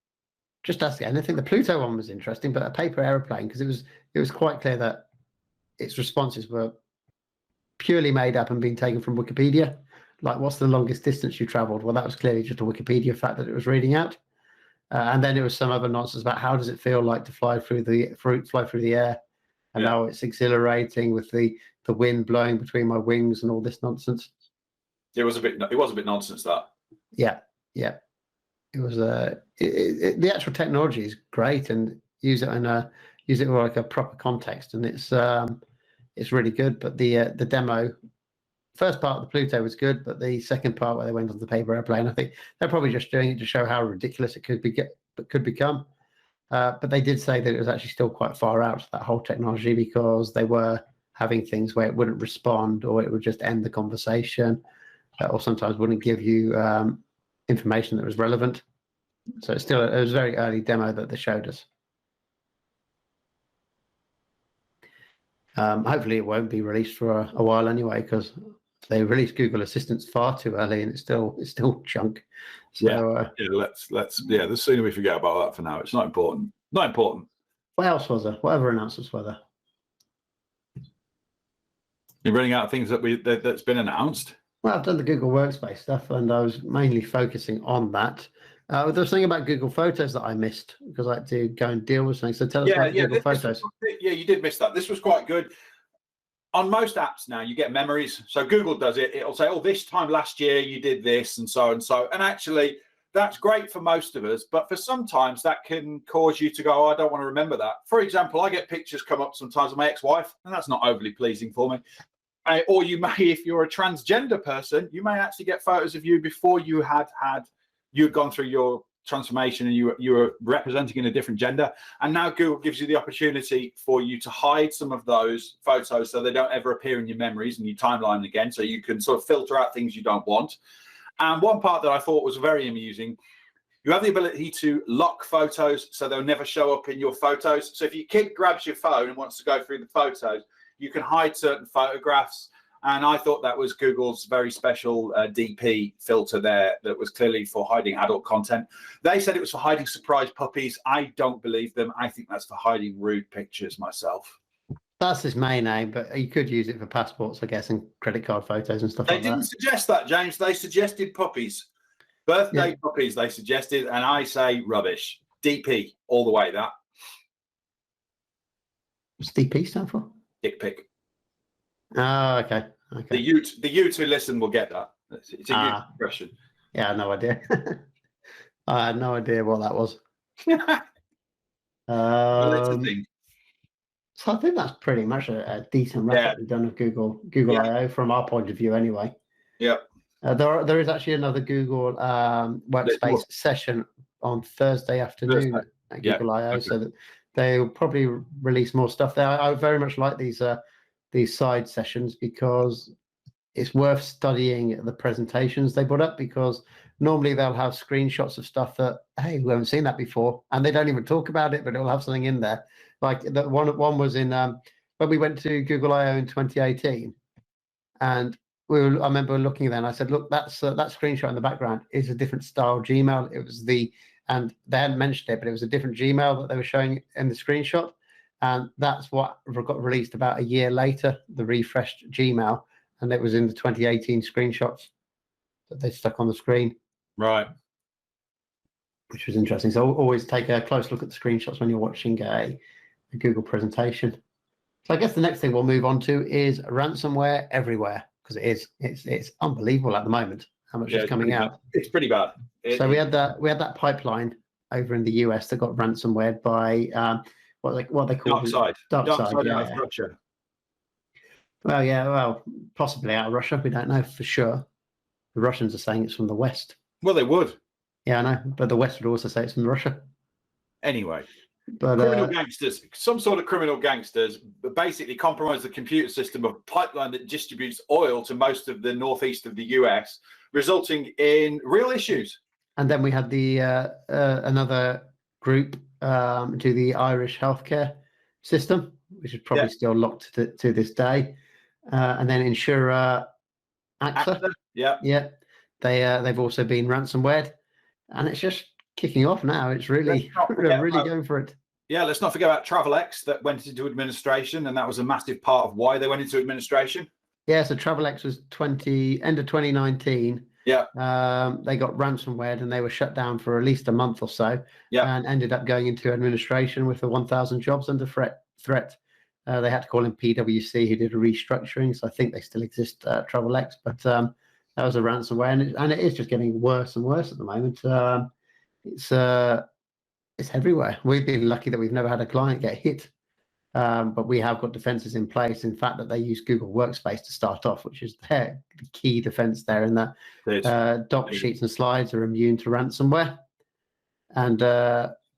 Just ask it. And I think the Pluto one was interesting, but a paper airplane, because it was quite clear that its responses were purely made up and being taken from Wikipedia. Like, what's the longest distance you traveled? Well, that was clearly just a Wikipedia fact that it was reading out. And then it was some other nonsense about how does it feel like to fly through the air, and how it's exhilarating with the wind blowing between my wings and all this nonsense. It was a bit nonsense, that. Yeah. It was the actual technology is great, and use it in like a proper context, and it's really good. But the demo, first part of the Pluto was good, but the second part where they went on the paper airplane, I think they're probably just doing it to show how ridiculous it could become. But they did say that it was actually still quite far out, that whole technology, because they were having things where it wouldn't respond, or it would just end the conversation, or sometimes wouldn't give you information that was relevant. So it was a very early demo that they showed us. Hopefully it won't be released for a while anyway, because they released Google Assistant far too early, and it's still junk. So the sooner we forget about that for now. It's not important. What else was there? What other announcements were there? You're running out of things that's been announced. Well, I've done the Google Workspace stuff, and I was mainly focusing on that. There was something about Google Photos that I missed because I had to go and deal with something. So tell us about Google Photos. You did miss that. This was quite good. On most apps now, you get memories. So Google does it. It'll say, oh, this time last year you did this, and so and so. And actually, that's great for most of us. But for sometimes that can cause you to go, oh, I don't want to remember that. For example, I get pictures come up sometimes of my ex-wife, and that's not overly pleasing for me. Or you may, if you're a transgender person, you may actually get photos of you before you had gone through your transformation and you were representing in a different gender. And now Google gives you the opportunity for you to hide some of those photos so they don't ever appear in your memories and you timeline again, so you can sort of filter out things you don't want. And one part that I thought was very amusing, you have the ability to lock photos so they'll never show up in your photos. So if your kid grabs your phone and wants to go through the photos, you can hide certain photographs. And I thought that was Google's very special DP filter there that was clearly for hiding adult content. They said it was for hiding surprise puppies. I don't believe them. I think that's for hiding rude pictures myself. That's his main aim, but you could use it for passports, I guess, and credit card photos and stuff like that. They didn't suggest that, James. They suggested puppies. Birthday puppies, they suggested, and I say rubbish. DP, all the way, that. What's DP stand for? Dick pic. Oh, okay. The youth who listen will get that. It's a youth expression. Yeah, I had no idea. I had no idea what that was. So I think that's pretty much a decent wrap-up we've done of Google I/O from our point of view, anyway. Yeah. There is actually another Google Workspace session on Thursday afternoon at Google I/O, so that they'll probably release more stuff there. I very much like these side sessions because it's worth studying the presentations they put up, because normally they'll have screenshots of stuff that, hey, we haven't seen that before, and they don't even talk about it, but it'll have something in there. Like that one was in when we went to Google I/O in 2018, and I remember looking then. I said, look, that screenshot in the background is a different style Gmail. It was and they hadn't mentioned it, but it was a different Gmail that they were showing in the screenshot. And that's what got released about a year later, the refreshed Gmail. And it was in the 2018 screenshots that they stuck on the screen. Right. Which was interesting. So always take a close look at the screenshots when you're watching a Google presentation. So I guess the next thing we'll move on to is ransomware everywhere, because it's unbelievable at the moment how much is coming out. It's pretty bad. So we had that pipeline over in the US that got ransomware by what they call Dark side yeah. out of Russia. Well, possibly out of Russia. We don't know for sure. The Russians are saying it's from the West. Well, they would. Yeah, I know, but the West would also say it's from Russia. Anyway, but criminal gangsters, some sort of criminal gangsters, basically compromise the computer system of a pipeline that distributes oil to most of the northeast of the US, resulting in real issues. And then we had the another group to the Irish healthcare system, which is probably still locked to this day. And then insurer AXA. They've also been ransomware, and it's just kicking off now. It's really going for it. Yeah, let's not forget about Travelex that went into administration, and that was a massive part of why they went into administration. Yeah, so Travelex was end of 2019. Yeah. They got ransomware and they were shut down for at least a month or so. Yeah. And ended up going into administration with the 1,000 jobs under threat. They had to call in PwC, who did a restructuring. So I think they still exist, Travelex, but that was a ransomware, and it is just getting worse and worse at the moment. It's everywhere. We've been lucky that we've never had a client get hit, but we have got defenses in place. In fact, that they use Google Workspace to start off, which is the key defense there. In that doc sheets and slides are immune to ransomware, and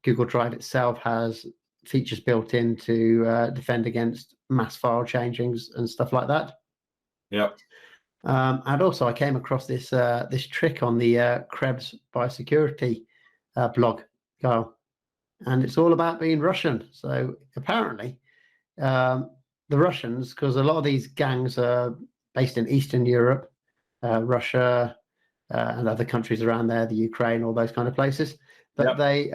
Google Drive itself has features built in to defend against mass file changings and stuff like that. Yeah. And also, I came across this trick on the Krebs Biosecurity blog, Kyle, and it's all about being Russian. So apparently, the Russians, because a lot of these gangs are based in Eastern Europe, Russia, and other countries around there, the Ukraine, all those kind of places, that they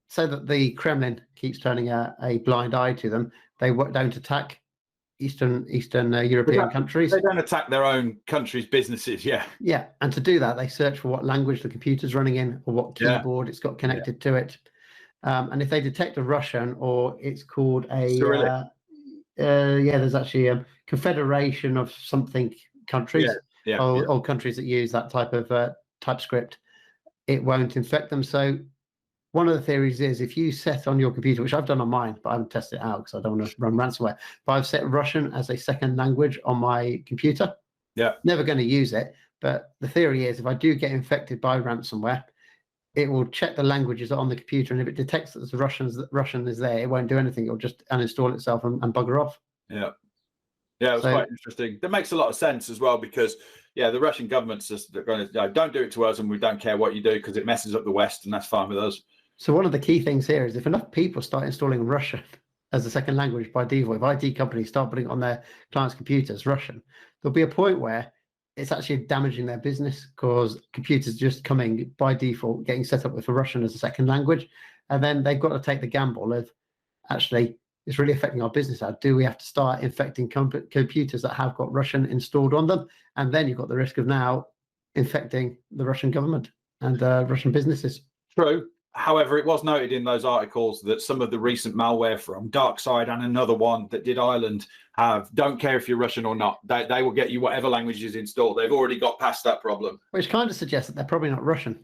say that the Kremlin keeps turning a blind eye to them. They don't attack Eastern European countries. They don't attack their own country's businesses. Yeah. And to do that, they search for what language the computer's running in or what keyboard it's got connected to it. And if they detect a Russian, or it's called there's actually a confederation of something countries or countries that use that type of TypeScript, it won't infect them. So one of the theories is, if you set on your computer, which I've done on mine, but I haven't tested it out because I don't want to run ransomware, but I've set Russian as a second language on my computer. Yeah. Never going to use it. But the theory is, if I do get infected by ransomware, it will check the languages on the computer. And if it detects that the Russian is there, it won't do anything. It'll just uninstall itself and bugger off. Yeah. Yeah, it was quite interesting. That makes a lot of sense as well, because the Russian government's just going to don't do it to us, and we don't care what you do because it messes up the West, and that's fine with us. So one of the key things here is, if enough people start installing Russian as a second language by default, if IT companies start putting on their clients' computers Russian, there'll be a point where it's actually damaging their business, because computers just coming by default, getting set up with a Russian as a second language. And then they've got to take the gamble of, actually, it's really affecting our business. How do we have to start infecting computers that have got Russian installed on them? And then you've got the risk of now infecting the Russian government and Russian businesses. True. However, it was noted in those articles that some of the recent malware from DarkSide and another one that did Ireland don't care if you're Russian or not. They will get you whatever language is installed. They've already got past that problem. Which kind of suggests that they're probably not Russian.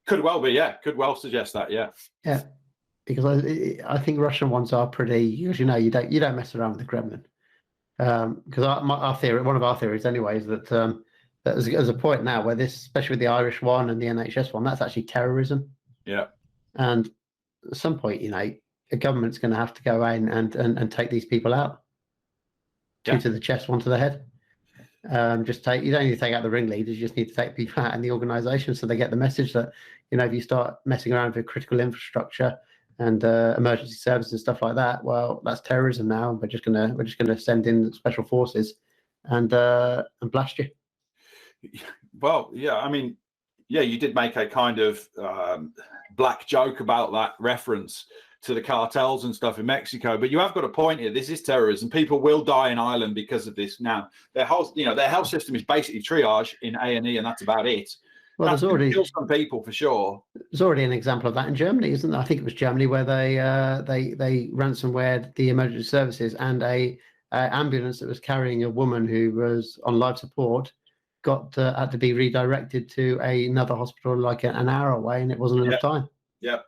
Could well be, yeah. Could well suggest that, yeah. Yeah, because I think Russian ones are pretty. Because you don't mess around with the Kremlin. Because our theory, one of our theories, anyway, is that there's a point now where this, especially with the Irish one and the NHS one, that's actually terrorism. Yeah. And at some point, the government's going to have to go in and take these people out. Two to the chest, one to the head. You don't need to take out the ringleaders, you just need to take people out in the organisation, so they get the message that, if you start messing around with critical infrastructure and emergency services and stuff like that, well, that's terrorism now. We're just gonna send in special forces and blast you. Well, yeah, I mean, yeah, you did make a kind of black joke about that reference to the cartels and stuff in Mexico, but you have got a point here. This is terrorism. People will die in Ireland because of this. Now, their whole, their health system is basically triage in A&E, and that's about it. Well, that's already killed some people for sure. There's already an example of that in Germany, isn't there? I think it was Germany where they ransomwared the emergency services, and a ambulance that was carrying a woman who was on life support had to be redirected to another hospital like an hour away, and it wasn't enough time. Yeah.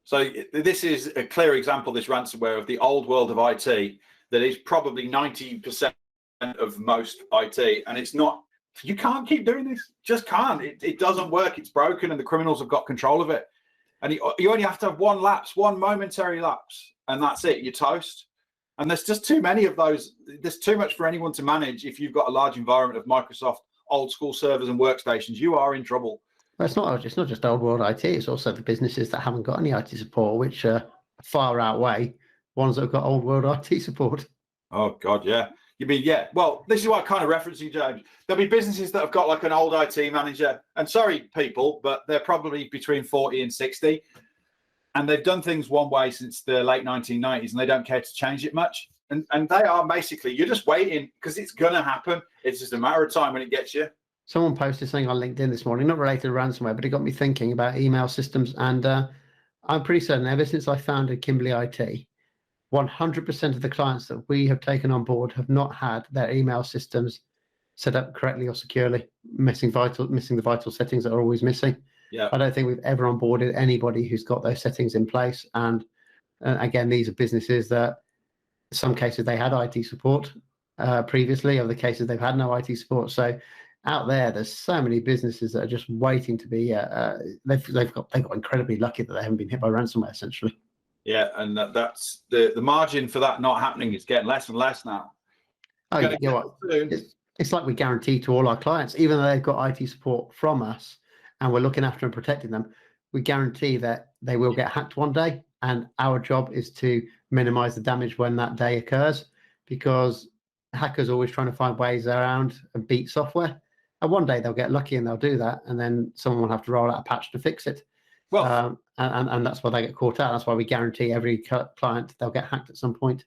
So this is a clear example, this ransomware, of the old world of IT that is probably 90% of most IT, and it's not. You can't keep doing this. Just can't. It doesn't work. It's broken, and the criminals have got control of it. And you only have to have one lapse, one momentary lapse, and that's it. You're toast. And there's just too many of those. There's too much for anyone to manage. If you've got a large environment of Microsoft old school servers and workstations, you are in trouble. Well, it's not just old world IT. It's also the businesses that haven't got any IT support, which far outweigh ones that have got old world IT support. Oh God, yeah. You mean, yeah. Well, this is what I kind of referencing, James. There'll be businesses that have got like an old IT manager, and sorry, people, but they're probably between 40 and 60. And they've done things one way since the late 1990s, and they don't care to change it much. And they are basically, you're just waiting because it's going to happen. It's just a matter of time when it gets you. Someone posted something on LinkedIn this morning, not related to ransomware, but it got me thinking about email systems. And I'm pretty certain ever since I founded Kimberley IT, 100% of the clients that we have taken on board have not had their email systems set up correctly or securely, missing the vital settings that are always missing. Yeah, I don't think we've ever onboarded anybody who's got those settings in place. And again, these are businesses that in some cases they had IT support previously, other cases they've had no IT support. So out there's so many businesses that are just waiting to be. They've got incredibly lucky that they haven't been hit by ransomware, essentially. Yeah, and that's the margin for that not happening is getting less and less now. Oh, you know what? It's like we guarantee to all our clients, even though they've got IT support from us and we're looking after and protecting them, we guarantee that they will get hacked one day. And our job is to minimize the damage when that day occurs, because hackers are always trying to find ways around and beat software. And one day they'll get lucky and they'll do that. And then someone will have to roll out a patch to fix it. Well, and that's why they get caught out. That's why we guarantee every client they'll get hacked at some point.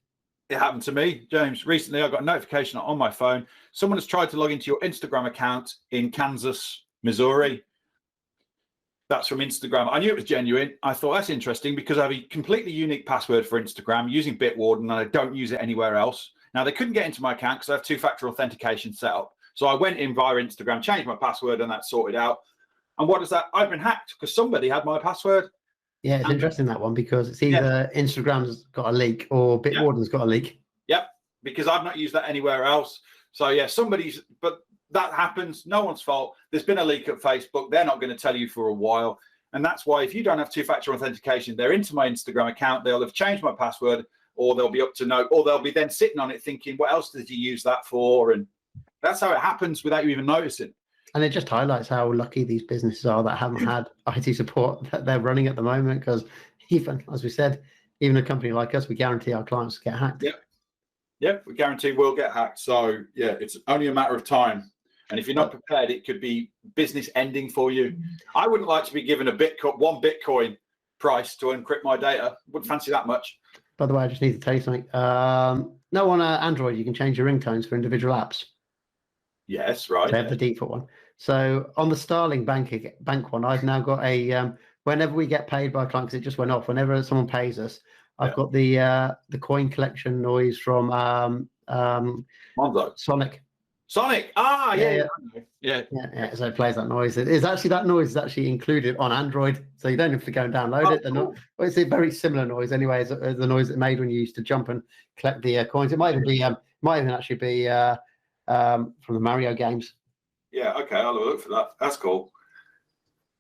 It happened to me, James. Recently, I got a notification on my phone. Someone has tried to log into your Instagram account in Kansas, Missouri. That's from Instagram. I knew it was genuine. I thought that's interesting because I have a completely unique password for Instagram using Bitwarden, and I don't use it anywhere else. Now, they couldn't get into my account because I have two-factor authentication set up. So I went in via Instagram, changed my password, and that's sorted out. And what is that? I've been hacked because somebody had my password. Yeah, it's interesting, that one, because it's either Instagram's got a leak or Bitwarden's got a leak. Yep, because I've not used that anywhere else. So yeah, but that happens. No one's fault. There's been a leak at Facebook. They're not going to tell you for a while. And that's why if you don't have two-factor authentication, they're into my Instagram account. They'll have changed my password, or they'll be up to no, or they'll be then sitting on it thinking, what else did you use that for? And that's how it happens without you even noticing. And it just highlights how lucky these businesses are that haven't had IT support that they're running at the moment, because even, as we said, even a company like us, we guarantee our clients get hacked. Yep, we guarantee we'll get hacked. So yeah, it's only a matter of time. And if you're not prepared, it could be business ending for you. I wouldn't like to be given one Bitcoin price to encrypt my data. Wouldn't fancy that much. By the way, I just need to tell you something. No, on Android, you can change your ringtones for individual apps. Yes, right. They have the default one. So on the Starling bank one, I've now got a whenever we get paid by a client, because it just went off, whenever someone pays us, I've got the coin collection noise from Monzo. Sonic. Yeah. So it plays that noise. That noise is actually included on Android, so you don't have to go and download it. Cool. It's a very similar noise anyway as the noise it made when you used to jump and collect the coins. It might even actually be from the Mario games. Yeah, okay, I'll have a look for that. That's cool.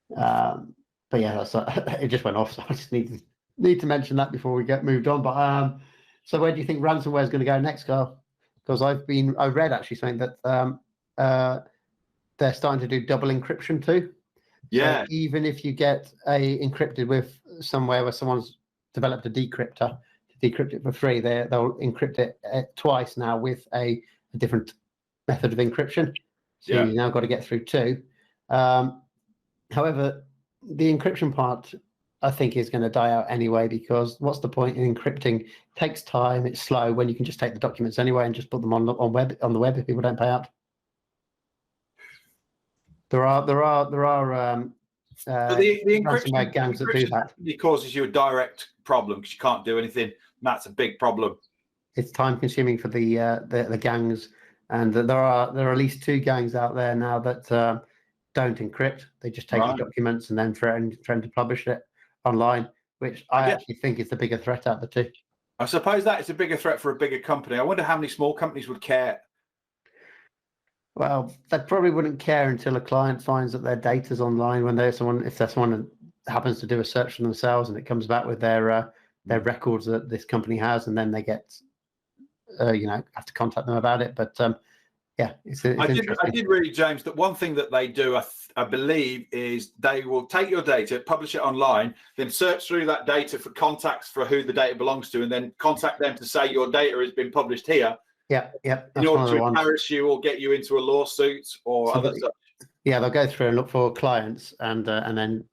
But yeah, it just went off, so I just need to mention that before we get moved on. But so where do you think ransomware is going to go next, Carl? Because I read actually something that they're starting to do double encryption too. Yeah. So even if you get encrypted with somewhere where someone's developed a decryptor to decrypt it for free, they'll encrypt it twice now with a different method of encryption. So you've now got to get through two. However, the encryption part, I think, is going to die out anyway, because what's the point in encrypting? It takes time, it's slow, when you can just take the documents anyway and just put them on the web if people don't pay out. There are the ransomware gangs that do that. It causes you a direct problem because you can't do anything. And that's a big problem. It's time consuming for the gangs, and there are at least two gangs out there now that don't encrypt. They just take the documents and then threaten to publish it online, which I actually think is the bigger threat out of the two. I suppose that is a bigger threat for a bigger company. I wonder how many small companies would care. Well, they probably wouldn't care until a client finds that their data's online. When if there's someone that happens to do a search for themselves and it comes back with their records that this company has, and then they get have to contact them about it. But yeah, I did read, James, that one thing that they do, I believe, is they will take your data, publish it online, then search through that data for contacts for who the data belongs to, and then contact them to say your data has been published here. Yeah. In order to embarrass you or get you into a lawsuit or other stuff. Yeah, they'll go through and look for clients, and then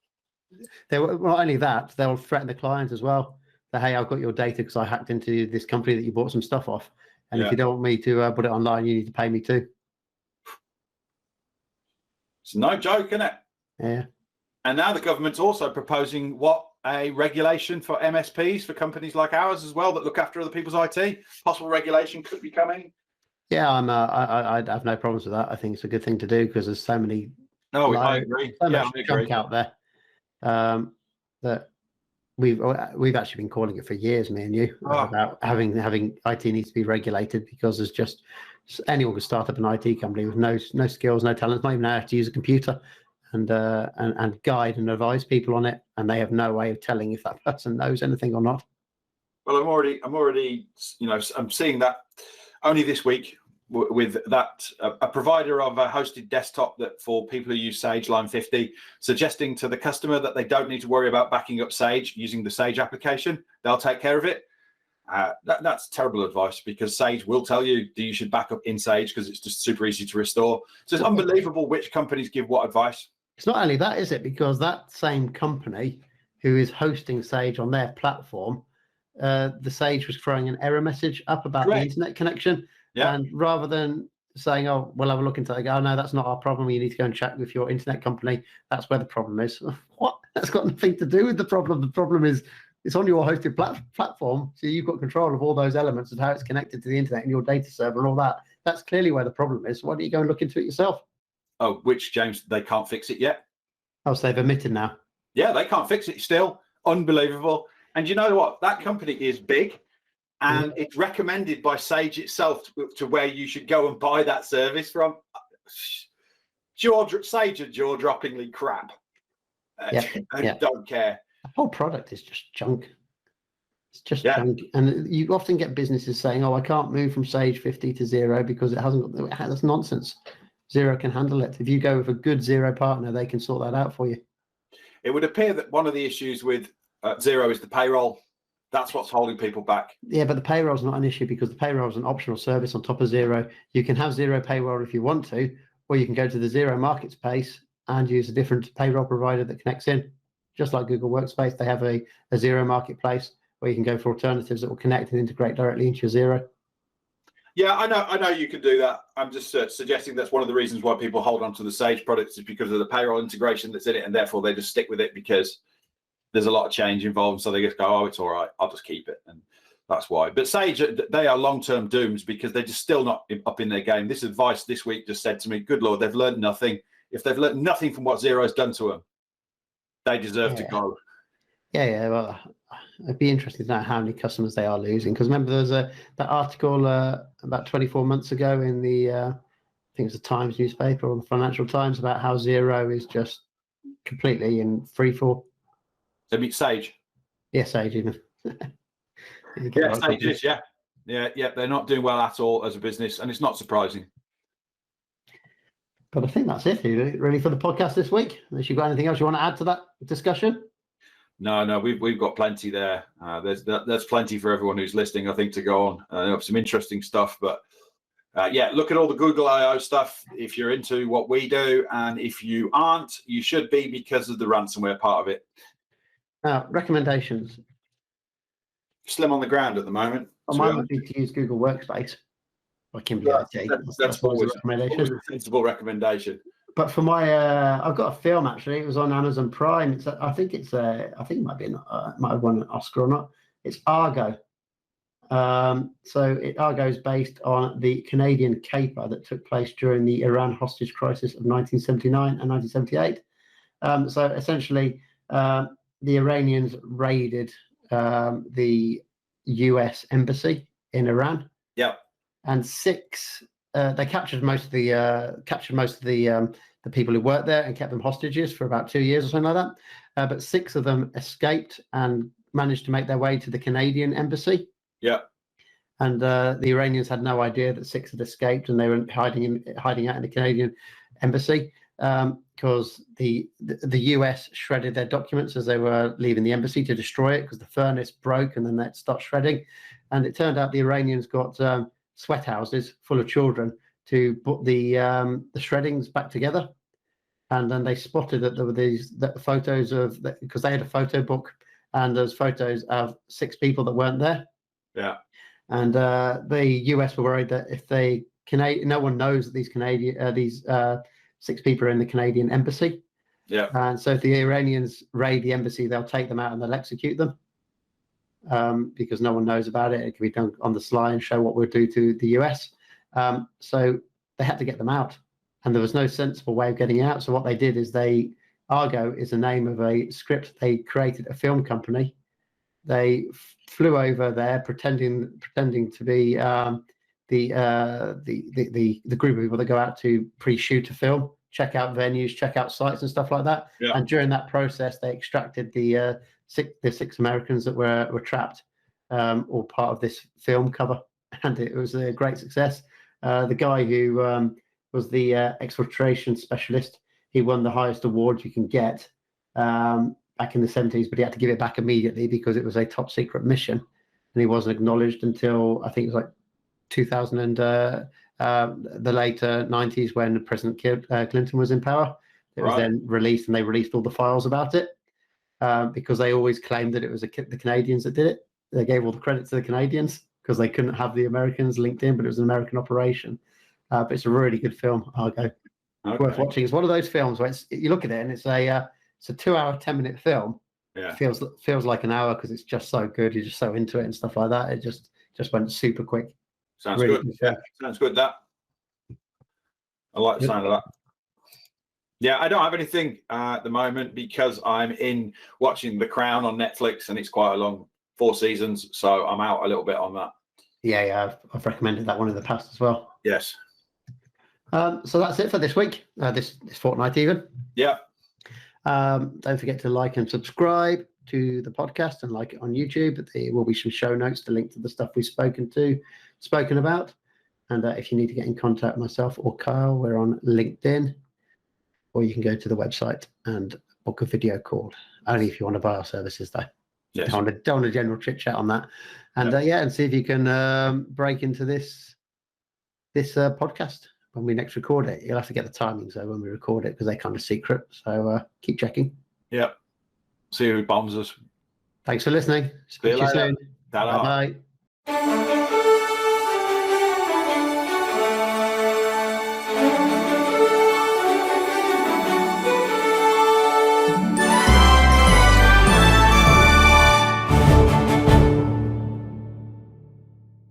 not only that, they'll threaten the client as well. That, hey, I've got your data because I hacked into this company that you bought some stuff off. And if you don't want me to put it online, you need to pay me too. It's no joke, isn't it? Yeah. And now the government's also proposing a regulation for MSPs, for companies like ours as well that look after other people's IT. Possible regulation could be coming. Yeah, I have no problems with that. I think it's a good thing to do because there's so many. I agree. So much junk out there that we've actually been calling it for years, me and you, about having IT needs to be regulated, because there's just anyone can start up an IT company with no skills, no talent, not even know how to use a computer, and guide and advise people on it, and they have no way of telling if that person knows anything or not. Well, I'm already I'm seeing that only this week with that a provider of a hosted desktop that for people who use Sage Line 50, suggesting to the customer that they don't need to worry about backing up Sage using the Sage application. They'll take care of it. That's terrible advice, because Sage will tell you you should back up in Sage because it's just super easy to restore. So it's unbelievable which companies give what advice. It's not only that, is it? Because that same company who is hosting Sage on their platform, the Sage was throwing an error message up about the internet connection. Yeah. And rather than saying, oh, we'll have a look into it, they go, oh, no, that's not our problem. You need to go and check with your internet company. That's where the problem is. What? That's got nothing to do with the problem. The problem is it's on your hosted platform. So you've got control of all those elements and how it's connected to the internet and your data server and all that. That's clearly where the problem is. Why don't you go and look into it yourself? Oh, which, James, they can't fix it yet. Oh, so they've admitted now. Yeah, they can't fix it still. Unbelievable. And you know what? That company is big. And it's recommended by Sage itself to where you should go and buy that service from. Sage are jaw-droppingly crap. I don't care. The whole product is just junk. It's just junk. And you often get businesses saying, oh, I can't move from Sage 50 to Zero because it hasn't got, that's nonsense. Zero can handle it. If you go with a good Zero partner, they can sort that out for you. It would appear that one of the issues with Zero is the payroll. That's what's holding people back. Yeah, but the payroll is not an issue because the payroll is an optional service on top of Zero. You can have Zero payroll if you want to, or you can go to the Zero marketplace and use a different payroll provider that connects in. Just like Google Workspace, they have a Zero marketplace where you can go for alternatives that will connect and integrate directly into your Zero. Yeah, I know you can do that. I'm just suggesting that's one of the reasons why people hold on to the Sage products is because of the payroll integration that's in it, and therefore they just stick with it because there's a lot of change involved. So they just go, oh, it's all right, I'll just keep it. And that's why. But Sage, they are long-term dooms because they're just still not up in their game. This advice this week just said to me, good Lord, they've learned nothing. If they've learned nothing from what Zero's done to them, they deserve to go. Yeah. Well, it'd be interesting to know how many customers they are losing. Because remember, there was that article about 24 months ago in the, I think it was the Times newspaper or the Financial Times, about how Zero is just completely in free fall. So meet Sage. Yeah, Sage even. Sage is, yeah. They're not doing well at all as a business, and it's not surprising. But I think that's it, really, for the podcast this week. Unless you've got anything else you want to add to that discussion? No, we've got plenty there. There's plenty for everyone who's listening, I think, to go on. Have some interesting stuff, but yeah, look at all the Google I/O stuff if you're into what we do, and if you aren't, you should be, because of the ransomware part of it. Recommendations. Slim on the ground at the moment. I might need to use Google Workspace. I can be That's always a sensible recommendation. But for my, I've got a film actually. It was on Amazon Prime. I think it might have won an Oscar or not. It's Argo. Argo is based on the Canadian caper that took place during the Iran hostage crisis of 1979 and 1978. So essentially, the Iranians raided the US embassy in Iran. Yeah. And they captured most of the people who worked there and kept them hostages for about 2 years or something like that. But 6 of them escaped and managed to make their way to the Canadian embassy. Yeah. And the Iranians had no idea that 6 had escaped, and they were hiding out in the Canadian embassy because the US shredded their documents as they were leaving the embassy to destroy it, because the furnace broke and then they'd start shredding. And it turned out the Iranians got sweat houses full of children to put the shreddings back together. And then they spotted that there were photos of, because they had a photo book, and there's photos of 6 people that weren't there. Yeah. And the US were worried that if no one knows that these 6 people are in the Canadian embassy. Yeah. And so if the Iranians raid the embassy, they'll take them out and they'll execute them. Because no one knows about it. It can be done on the sly and show what we'll do to the US. So they had to get them out, and there was no sensible way of getting out. So what they did is Argo is the name of a script. They created a film company. They flew over there pretending to be the group of people that go out to pre-shoot a film, check out venues, check out sites and stuff like that. Yeah. And during that process, they extracted the 6 Americans that were trapped, or part of this film cover, and it was a great success. The guy who was the exfiltration specialist, he won the highest award you can get back in the 70s, but he had to give it back immediately because it was a top secret mission, and he wasn't acknowledged until I think it was like 2000 and the later 90s, when President Clinton was in power. It was then released, and they released all the files about it. Because they always claimed that it was the Canadians that did it. They gave all the credit to the Canadians because they couldn't have the Americans linked in, but it was an American operation. But it's a really good film, Argo. Okay. Worth watching. It's one of those films where you look at it and it's a 2-hour, 10-minute film. Yeah. It feels like an hour because it's just so good. You're just so into it and stuff like that. It just went super quick. Sounds really good. Yeah, sounds good. That I like the sound of that. Yeah, I don't have anything at the moment because I'm watching The Crown on Netflix, and it's quite a long 4 seasons, so I'm out a little bit on that. Yeah, I've recommended that one in the past as well. Yes. So that's it for this week, this fortnight even. Yeah. Don't forget to like and subscribe to the podcast and like it on YouTube. There will be some show notes to link to the stuff we've spoken about. And if you need to get in contact with myself or Kyle, we're on LinkedIn. Or you can go to the website and book a video call. Only if you want to buy our services, though. Yes. Don't want a general chit chat on that. And and see if you can break into this podcast when we next record it. You'll have to get the timing so when we record it, because they're kind of secret. So keep checking. Yeah. See who bombs us. Thanks for listening. See you later. Bye bye.